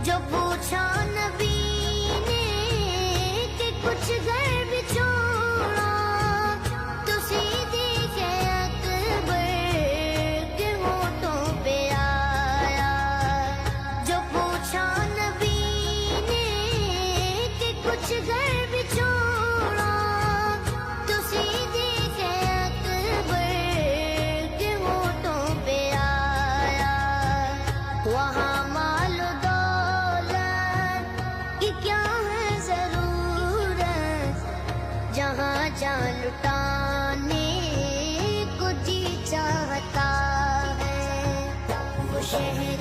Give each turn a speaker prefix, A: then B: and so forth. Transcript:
A: جو پوچھا نبی نے کہ کچھ گھر بھی چھوڑا، تو صدیق اکبر کے ہونٹوں پہ آیا۔ جو پوچھا نبی نے کہ کچھ گھر بھی چھوڑا، تو صدیق اکبر کے ہونٹوں پہ آیا۔ وہاں مال و دولت کی کیا ہے ضرورت، جہاں جان لٹانے کو جی چاہتا ہے۔ وہ شہر